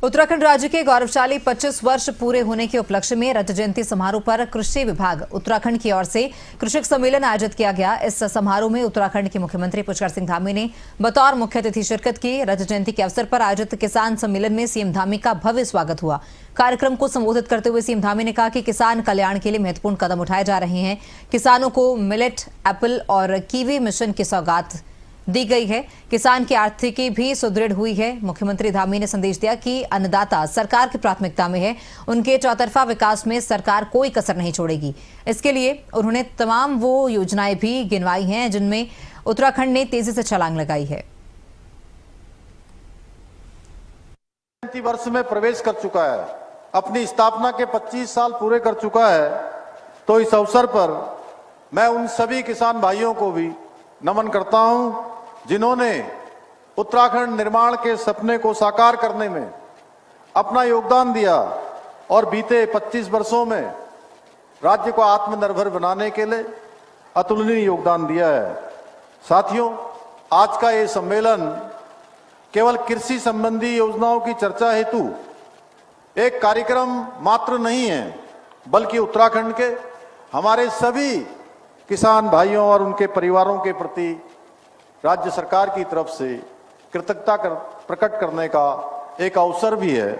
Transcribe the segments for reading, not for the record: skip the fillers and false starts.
उत्तराखंड राज्य के गौरवशाली 25 वर्ष पूरे होने के उपलक्ष्य में रजत जयंती समारोह पर कृषि विभाग उत्तराखंड की ओर से कृषक सम्मेलन आयोजित किया गया। इस समारोह में उत्तराखंड के मुख्यमंत्री पुष्कर सिंह धामी ने बतौर मुख्य अतिथि शिरकत की। रजत जयंती के अवसर पर आयोजित किसान सम्मेलन में सीएम धामी का भव्य स्वागत हुआ। कार्यक्रम को संबोधित करते हुए सीएम धामी ने कहा कि किसान कल्याण के लिए महत्वपूर्ण कदम उठाए जा रहे हैं। किसानों को मिलेट, एप्पल और कीवी मिशन की सौगात दी गई है। किसान की आर्थिकी भी सुदृढ़ हुई है। मुख्यमंत्री धामी ने संदेश दिया कि अन्नदाता सरकार की प्राथमिकता में है। उनके चौतरफा विकास में सरकार कोई कसर नहीं छोड़ेगी। इसके लिए उन्होंने तमाम वो योजनाएं भी गिनवाई हैं जिनमें उत्तराखंड ने तेजी से छलांग लगाई है। वर्ष में प्रवेश कर चुका है, अपनी स्थापना के 25 साल पूरे कर चुका है। तो इस अवसर पर मैं उन सभी किसान भाइयों को भी नमन करता हूं जिन्होंने उत्तराखंड निर्माण के सपने को साकार करने में अपना योगदान दिया और बीते 25 वर्षों में राज्य को आत्मनिर्भर बनाने के लिए अतुलनीय योगदान दिया है। साथियों, आज का ये सम्मेलन केवल कृषि संबंधी योजनाओं की चर्चा हेतु एक कार्यक्रम मात्र नहीं है, बल्कि उत्तराखंड के हमारे सभी किसान भाइयों और उनके परिवारों के प्रति राज्य सरकार की तरफ से कृतज्ञता प्रकट करने का एक अवसर भी है।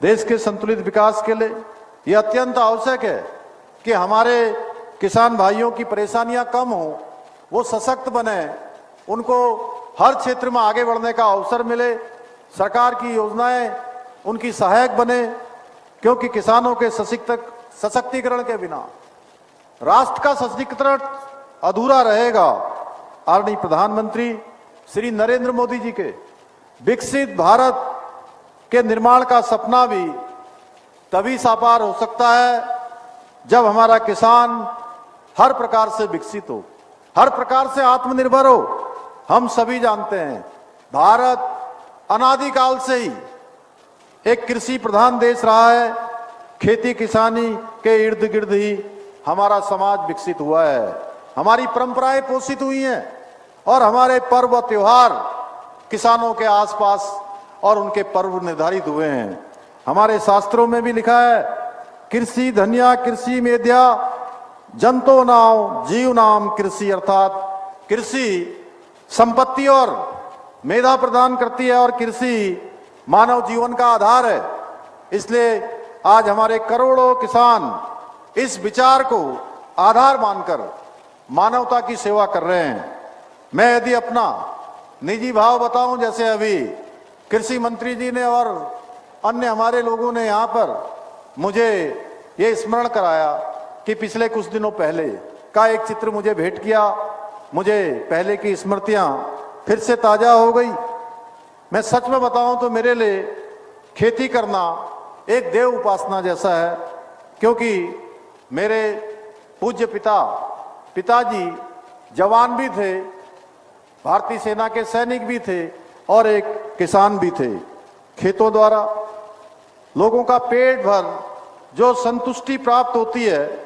देश के संतुलित विकास के लिए यह अत्यंत आवश्यक है कि हमारे किसान भाइयों की परेशानियां कम हो, वो सशक्त बने, उनको हर क्षेत्र में आगे बढ़ने का अवसर मिले, सरकार की योजनाएं उनकी सहायक बने, क्योंकि किसानों के सशक्तिकरण के बिना राष्ट्र का सशक्तिकरण अधूरा रहेगा। आदरणीय प्रधानमंत्री श्री नरेंद्र मोदी जी के विकसित भारत के निर्माण का सपना भी तभी साकार हो सकता है जब हमारा किसान हर प्रकार से विकसित हो, हर प्रकार से आत्मनिर्भर हो। हम सभी जानते हैं भारत अनादिकाल से ही एक कृषि प्रधान देश रहा है। खेती किसानी के इर्द गिर्द ही हमारा समाज विकसित हुआ है, हमारी परंपराएं पोषित हुई हैं और हमारे पर्व त्योहार किसानों के आसपास और उनके पर्व निर्धारित हुए हैं। हमारे शास्त्रों में भी लिखा है, कृषि धन्या कृषि मेध्या जंतो नाम जीव नाम कृषि, अर्थात कृषि संपत्ति और मेधा प्रदान करती है और कृषि मानव जीवन का आधार है। इसलिए आज हमारे करोड़ों किसान इस विचार को आधार मानकर मानवता की सेवा कर रहे हैं। मैं यदि अपना निजी भाव बताऊं, जैसे अभी कृषि मंत्री जी ने और अन्य हमारे लोगों ने यहाँ पर मुझे ये स्मरण कराया कि पिछले कुछ दिनों पहले का एक चित्र मुझे भेंट किया, मुझे पहले की स्मृतियां फिर से ताजा हो गई। मैं सच में बताऊं तो मेरे लिए खेती करना एक देव उपासना जैसा है, क्योंकि मेरे पूज्य पिताजी जवान भी थे, भारतीय सेना के सैनिक भी थे और एक किसान भी थे। खेतों द्वारा लोगों का पेट भर जो संतुष्टि प्राप्त होती है,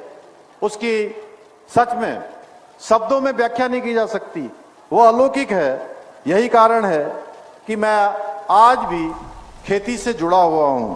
उसकी सच में शब्दों में व्याख्या नहीं की जा सकती, वो अलौकिक है। यही कारण है कि मैं आज भी खेती से जुड़ा हुआ हूं।